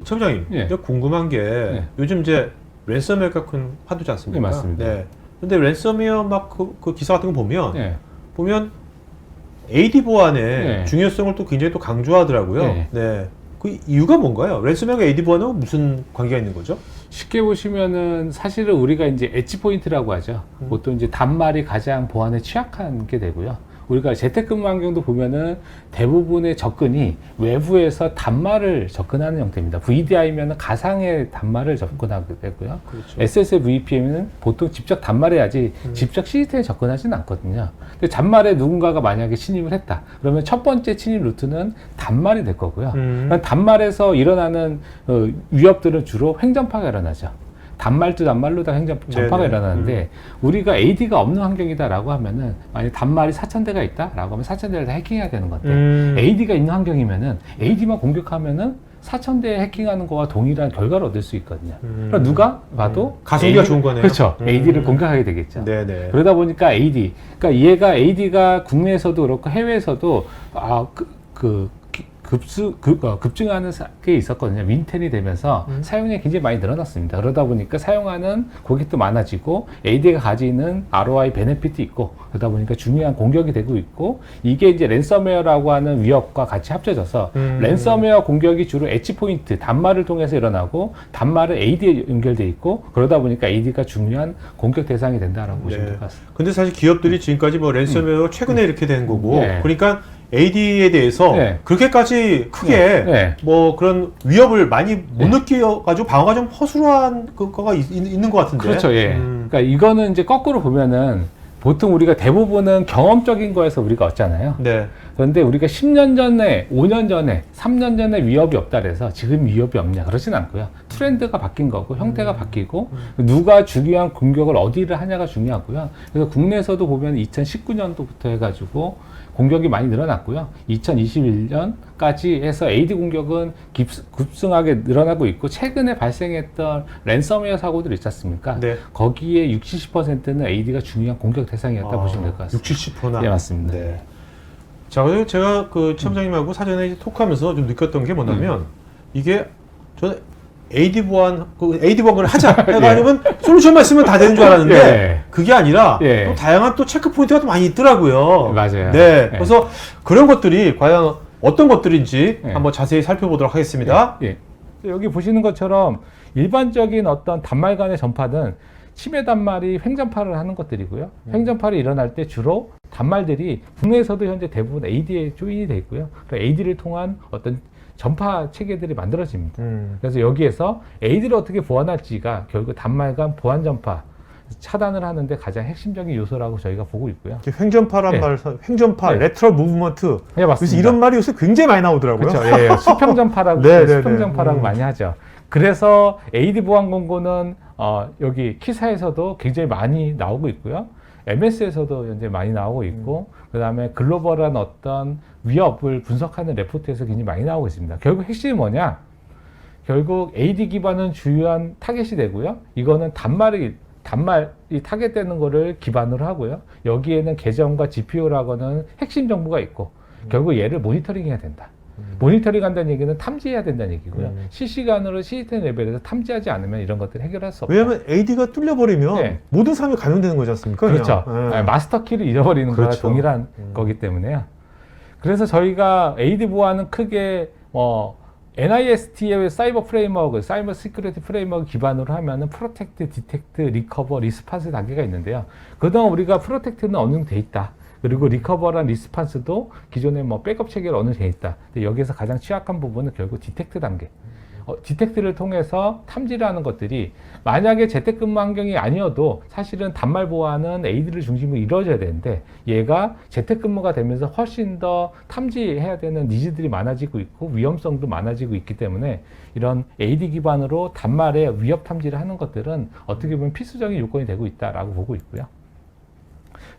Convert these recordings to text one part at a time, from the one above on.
처장님, 예. 궁금한 게 예. 요즘 이제 랜섬웨어가 큰 화두지 않습니까? 네, 맞습니다. 네. 근데 랜섬웨어 막 그 기사 같은 거 보면 예. AD 보안의 네. 중요성을 또 굉장히 또 강조하더라고요. 네. 네. 그 이유가 뭔가요? 랜섬웨어가 AD 보안하고 무슨 관계가 있는 거죠? 쉽게 보시면은 사실은 우리가 이제 엣지 포인트라고 하죠. 보통 이제 단말이 가장 보안에 취약한 게 되고요. 우리가 재택근무 환경도 보면은 대부분의 접근이 외부에서 단말을 접근하는 형태입니다. VDI면은 가상의 단말을 접근하게 되고요. 그렇죠. SSVPN은 보통 직접 단말해야지 직접 시스템에 접근하지는 않거든요. 근데 단말에 누군가가 만약에 침입을 했다. 그러면 첫 번째 침입 루트는 단말이 될 거고요. 그러니까 단말에서 일어나는 위협들은 주로 횡전파가 일어나죠. 단말도 단말로 다 전파가 네네. 일어나는데 우리가 AD가 없는 환경이다라고 하면은 만약 단말이 4,000대가 있다라고 하면 4,000대를 다 해킹해야 되는 건데 AD가 있는 환경이면은 AD만 공격하면은 4,000대 해킹하는 거와 동일한 결과를 얻을 수 있거든요. 그러니까 누가 봐도 가성비가 좋은 거네요. 그렇죠. AD를 공격하게 되겠죠. 네네. 그러다 보니까 그러니까 얘가 AD가 국내에서도 그렇고 해외에서도 급증하는 게 있었거든요. 윈텐이 되면서 사용량이 굉장히 많이 늘어났습니다. 그러다 보니까 사용하는 고객도 많아지고 AD가 가지는 ROI 베네핏이 있고 그러다 보니까 중요한 공격이 되고 있고 이게 이제 랜섬웨어라고 하는 위협과 같이 합쳐져서 랜섬웨어 공격이 주로 엣지 포인트, 단말을 통해서 일어나고 단말은 AD에 연결돼 있고 그러다 보니까 AD가 중요한 공격 대상이 된다라고 보시면 될 것 같습니다. 근데 사실 기업들이 지금까지 뭐 랜섬웨어 최근에 이렇게 된 거고 네. 그러니까 AD에 대해서 네. 그렇게까지 크게 네. 뭐 그런 위협을 많이 못 느껴가지고 방어가 좀 허술한 거가 있는 것 같은데. 그렇죠. 예. 그러니까 이거는 이제 거꾸로 보면은 보통 우리가 대부분은 경험적인 거에서 우리가 얻잖아요. 네. 그런데 우리가 10년 전에, 5년 전에, 3년 전에 위협이 없다 그래서 지금 위협이 없냐 그러진 않고요. 트렌드가 바뀐 거고 형태가 바뀌고 누가 중요한 공격을 어디를 하냐가 중요하고요. 그래서 국내에서도 보면 2019년도부터 해가지고 공격이 많이 늘어났고요. 2021년까지 해서 AD 공격은 급승하게 늘어나고 있고 최근에 발생했던 랜섬웨어 사고들 있지 않습니까? 네. 거기에 60~70%는 AD가 중요한 공격 대상이었다 보시면 될 것 같습니다. 60~70%나. 네, 맞습니다. 네. 자, 그리고 제가 그 처장님하고 사전에 이제 토크하면서 좀 느꼈던 게 뭐냐면 이게 저는 AD 보안을 하자 해가지고 솔루션만 쓰면 다 되는 줄 알았는데 예. 그게 아니라 예. 또 다양한 또 체크 포인트가 또 많이 있더라고요. 맞아요. 네. 예. 그래서 그런 것들이 과연 어떤 것들인지 예. 한번 자세히 살펴보도록 하겠습니다. 예. 여기 보시는 것처럼 일반적인 어떤 단말 간의 전파는 침해 단말이 횡전파를 하는 것들이고요. 횡전파를 일어날 때 주로 단말들이 국내에서도 현재 대부분 AD에 조인이 되어 있고요. AD를 통한 어떤 전파 체계들이 만들어집니다. 그래서 여기에서 AD를 어떻게 보완할지가 결국 단말 간 보안 전파 차단을 하는데 가장 핵심적인 요소라고 저희가 보고 있고요. 횡전파란 네. 횡전파, 네. 레터럴 무브먼트. 네, 맞습니다. 그래서 이런 말이 요새 굉장히 많이 나오더라고요. 그렇죠. 예, 수평 전파라고 네, 네, 수평 네. 전파라고 많이 하죠. 그래서 AD 보안 공고는 여기 키사에서도 굉장히 많이 나오고 있고요. MS에서도 현재 많이 나오고 있고, 그 다음에 글로벌한 어떤 위협을 분석하는 레포트에서 굉장히 많이 나오고 있습니다. 결국 핵심이 뭐냐? 결국 AD 기반은 주요한 타겟이 되고요. 이거는 단말이 타겟되는 거를 기반으로 하고요. 여기에는 계정과 GPO라고는 핵심 정보가 있고, 결국 얘를 모니터링 해야 된다. 모니터링 한다는 얘기는 탐지해야 된다는 얘기고요. 실시간으로 시스템 레벨에서 탐지하지 않으면 이런 것들을 해결할 수 없다. 왜냐하면 AD가 뚫려버리면 네. 모든 사람이 감염되는 거지 않습니까? 그렇죠. 그냥. 네. 마스터 키를 잃어버리는 그렇죠. 거와 동일한 거기 때문에요. 그래서 저희가 AD 보안은 크게 NIST의 사이버 프레임워크, 사이버 시큐리티 프레임워크 기반으로 하면은 프로텍트, 디텍트, 리커버, 리스판스 단계가 있는데요. 그동안 우리가 프로텍트는 어느 정도 돼 있다. 그리고 리커버랑 리스판스도 기존에 백업 체계를 어느 정도 돼 있다. 근데 여기서 가장 취약한 부분은 결국 디텍트 단계. 디텍트를 통해서 탐지를 하는 것들이 만약에 재택근무 환경이 아니어도 사실은 단말 보안은 AD를 중심으로 이루어져야 되는데 얘가 재택근무가 되면서 훨씬 더 탐지해야 되는 니즈들이 많아지고 있고 위험성도 많아지고 있기 때문에 이런 AD 기반으로 단말의 위협 탐지를 하는 것들은 어떻게 보면 필수적인 요건이 되고 있다라고 보고 있고요.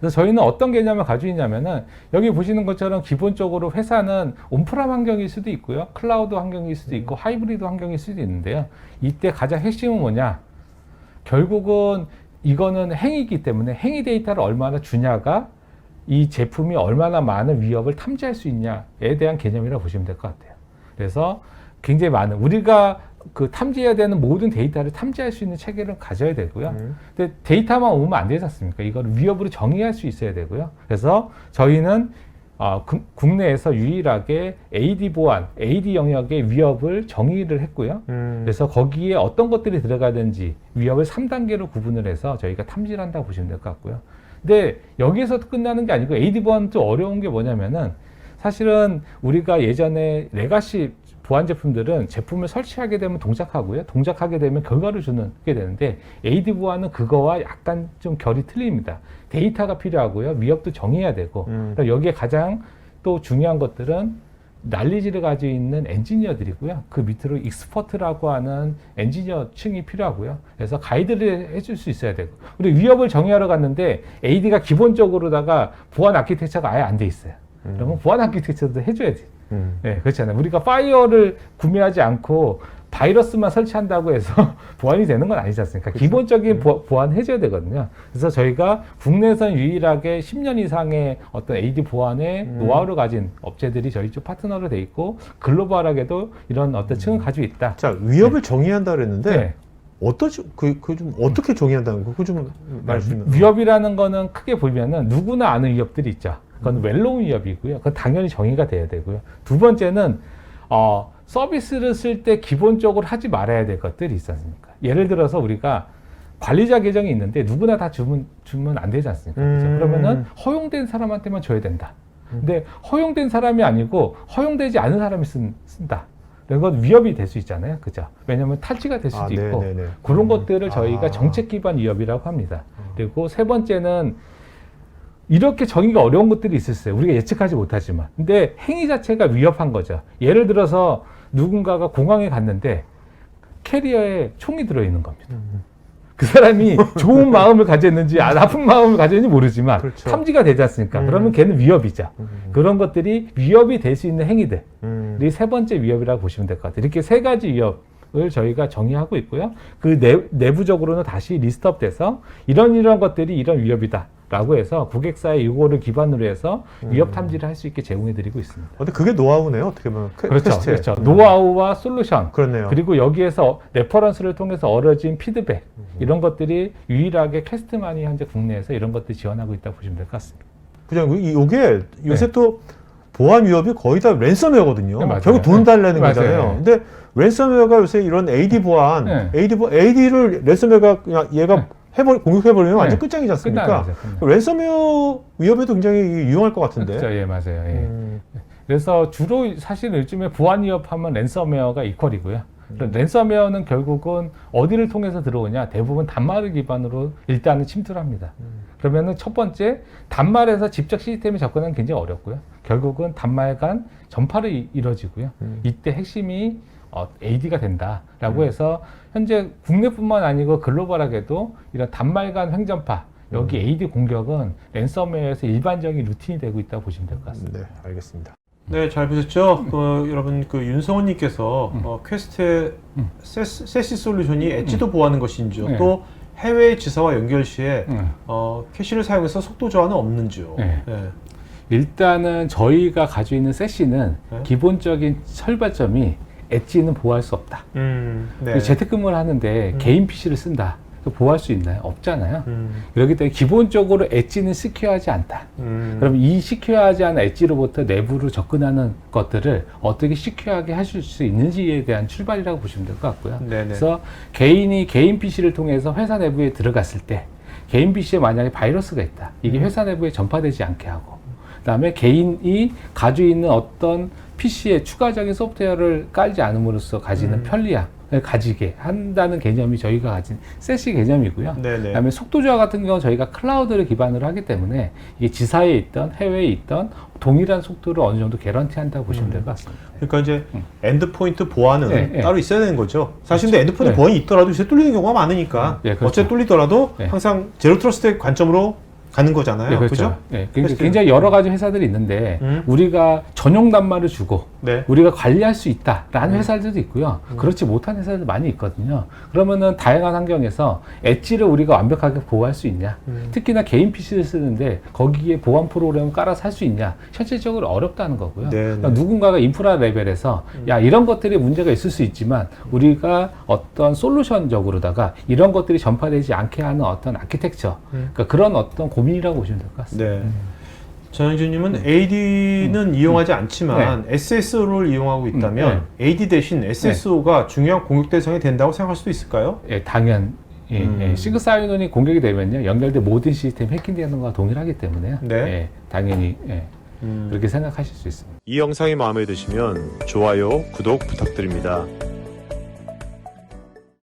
그래서 저희는 어떤 개념을 가지고 있냐면은 여기 보시는 것처럼 기본적으로 회사는 온프람 환경일 수도 있고요. 클라우드 환경일 수도 있고 하이브리드 환경일 수도 있는데요. 이때 가장 핵심은 뭐냐? 결국은 이거는 행위이기 때문에 행위 데이터를 얼마나 주냐가 이 제품이 얼마나 많은 위협을 탐지할 수 있냐에 대한 개념이라고 보시면 될 것 같아요. 그래서 굉장히 많은 우리가 그 탐지해야 되는 모든 데이터를 탐지할 수 있는 체계를 가져야 되고요. 근데 데이터만 오면 안 되지 않습니까? 이걸 위협으로 정의할 수 있어야 되고요. 그래서 저희는 국내에서 유일하게 AD 보안, AD 영역의 위협을 정의를 했고요. 그래서 거기에 어떤 것들이 들어가든지 위협을 3단계로 구분을 해서 저희가 탐지를 한다고 보시면 될 것 같고요. 근데 여기에서 끝나는 게 아니고 AD 보안은 또 어려운 게 뭐냐면은 사실은 우리가 예전에 레가시 보안 제품들은 제품을 설치하게 되면 동작하고요. 동작하게 되면 결과를 게 되는데 AD 보안은 그거와 약간 좀 결이 틀립니다. 데이터가 필요하고요. 위협도 정해야 되고 그러니까 여기에 가장 또 중요한 것들은 난리지를 가지고 있는 엔지니어들이고요. 그 밑으로 익스퍼트라고 하는 엔지니어층이 필요하고요. 그래서 가이드를 해줄 수 있어야 되고 우리 위협을 정의하러 갔는데 AD가 기본적으로다가 보안 아키텍처가 아예 안 돼 있어요. 그러면 보안 아키텍처도 해줘야지. 네, 그렇잖아요. 우리가 파이어를 구매하지 않고 바이러스만 설치한다고 해서 보안이 되는 건 아니지 않습니까? 그렇죠. 기본적인 보안 해줘야 되거든요. 그래서 저희가 국내에선 유일하게 10년 이상의 어떤 AD 보안의 노하우를 가진 업체들이 저희 쪽 파트너로 돼 있고 글로벌하게도 이런 어떤 층을 가지고 있다. 자, 위협을 정의한다 그랬는데 네. 좀 어떻게 정의한다는 거? 그거 좀 말씀. 위협이라는 거는 크게 보면은 누구나 아는 위협들이 있죠. 그건 웰로운 위협이고요. 그건 당연히 정의가 돼야 되고요. 두 번째는 서비스를 쓸 때 기본적으로 하지 말아야 될 것들이 있지 않습니까? 예를 들어서 우리가 관리자 계정이 있는데 누구나 다 주면 안 되지 않습니까? 그렇죠? 그러면은 허용된 사람한테만 줘야 된다. 근데 허용된 사람이 아니고 허용되지 않은 사람이 쓴다. 이건 위협이 될 수 있잖아요. 그죠? 왜냐하면 탈취가 될 수도 있고 네네네. 그런 것들을 저희가 정책 기반 위협이라고 합니다. 그리고 세 번째는 이렇게 정의가 어려운 것들이 있었어요. 우리가 예측하지 못하지만. 근데 행위 자체가 위협한 거죠. 예를 들어서 누군가가 공항에 갔는데 캐리어에 총이 들어있는 겁니다. 그 사람이 좋은 마음을 가졌는지 나쁜 마음을 가졌는지 모르지만 그렇죠. 탐지가 되지 않습니까? 그러면 걔는 위협이죠. 그런 것들이 위협이 될 수 있는 행위들이 세 번째 위협이라고 보시면 될 것 같아요. 이렇게 세 가지 위협을 저희가 정의하고 있고요. 그 내부적으로는 다시 리스트업 돼서 이런 것들이 이런 위협이다. 라고 해서 고객사의 요구를 기반으로 해서 위협 탐지를 할 수 있게 제공해 드리고 있습니다. 근데 그게 노하우네요. 어떻게 보면. 그렇죠. 노하우와 솔루션. 그렇네요. 그리고 여기에서 레퍼런스를 통해서 얻어진 피드백. 이런 것들이 유일하게 캐스트만이 현재 국내에서 이런 것들 지원하고 있다고 보시면 될 것 같습니다. 그냥 이게 요새 네. 또 보안 위협이 거의 다 랜섬웨어거든요. 네, 맞아요. 결국 돈 달라는 맞아요. 거잖아요. 근데 랜섬웨어가 요새 이런 AD 보안, 네. AD를 랜섬웨어가 그냥 얘가 공격해버리면 완전 끝장이지 않습니까? 끝나죠. 랜섬웨어 위협에도 굉장히 유용할 것 같은데. 그렇죠. 예, 맞아요. 예. 그래서 주로 사실 요즘에 보안 위협하면 랜섬웨어가 이퀄이고요. 랜섬웨어는 결국은 어디를 통해서 들어오냐? 대부분 단말을 기반으로 일단은 침투를 합니다. 그러면은 첫 번째, 단말에서 직접 시스템에 접근하는 굉장히 어렵고요. 결국은 단말 간 전파를 이루어지고요. 이때 핵심이 AD가 된다라고 해서 현재 국내뿐만 아니고 글로벌하게도 이런 단말 간 횡전파, 여기 AD 공격은 랜섬웨어에서 일반적인 루틴이 되고 있다고 보시면 될 것 같습니다. 네, 알겠습니다. 네, 잘 보셨죠? 여러분 윤성원님께서 퀘스트의 세시 솔루션이 엣지도 보호하는 것인지요. 네. 또 해외 지사와 연결 시에 캐시를 사용해서 속도 저하는 없는지요. 네. 일단은 저희가 가지고 있는 세시는 기본적인 설발점이 엣지는 보호할 수 없다. 네. 재택근무를 하는데 개인 PC를 쓴다. 보호할 수 있나요? 없잖아요. 그렇기 때문에 기본적으로 엣지는 시큐어하지 않다. 그럼 이 시큐어하지 않은 엣지로부터 내부로 접근하는 것들을 어떻게 시큐어하게 하실 수 있는지에 대한 출발이라고 보시면 될 것 같고요. 네네. 그래서 개인이 개인 PC를 통해서 회사 내부에 들어갔을 때 개인 PC에 만약에 바이러스가 있다. 이게 회사 내부에 전파되지 않게 하고 그다음에 개인이 가지고 있는 어떤 PC에 추가적인 소프트웨어를 깔지 않음으로써 가지는 편리함을 가지게 한다는 개념이 저희가 가진 세시 개념이고요. 네네. 그다음에 속도 저하 같은 경우는 저희가 클라우드를 기반으로 하기 때문에 이게 지사에 있던 해외에 있던 동일한 속도를 어느 정도 개런티한다고 보시면 될 것 같습니다. 그러니까 이제 엔드포인트 보안은 네, 따로 있어야 되는 거죠. 사실 근데 엔드포인트 네. 보안이 있더라도 요새 뚫리는 경우가 많으니까 네, 그렇죠. 어째 뚫리더라도 네. 항상 제로 트러스트의 관점으로 가는 거잖아요. 네, 그렇죠. 그죠? 네, 그래서 굉장히 여러 가지 회사들이 있는데 우리가 전용 단말을 주고 네. 우리가 관리할 수 있다라는 회사들도 있고요. 그렇지 못한 회사들 많이 있거든요. 그러면은 다양한 환경에서 엣지를 우리가 완벽하게 보호할 수 있냐? 특히나 개인 PC를 쓰는데 거기에 보안 프로그램을 깔아서 할 수 있냐? 현실적으로 어렵다는 거고요. 네, 그러니까 네. 누군가가 인프라 레벨에서 야 이런 것들이 문제가 있을 수 있지만 우리가 어떤 솔루션적으로다가 이런 것들이 전파되지 않게 하는 어떤 아키텍처, 그러니까 그런 어떤 고민이라고 보시면 될 것 같습니다. 네. 전현주님은 AD는 이용하지 않지만 SSO를 이용하고 있다면 AD 대신 SSO가 중요한 공격 대상이 된다고 생각할 수도 있을까요? 예, 당연. 시그 사이온이 공격이 되면요 연결된 모든 시스템 해킹되는 것과 동일하기 때문에요. 네. 예, 당연히 그렇게 생각하실 수 있습니다. 이 영상이 마음에 드시면 좋아요, 구독 부탁드립니다.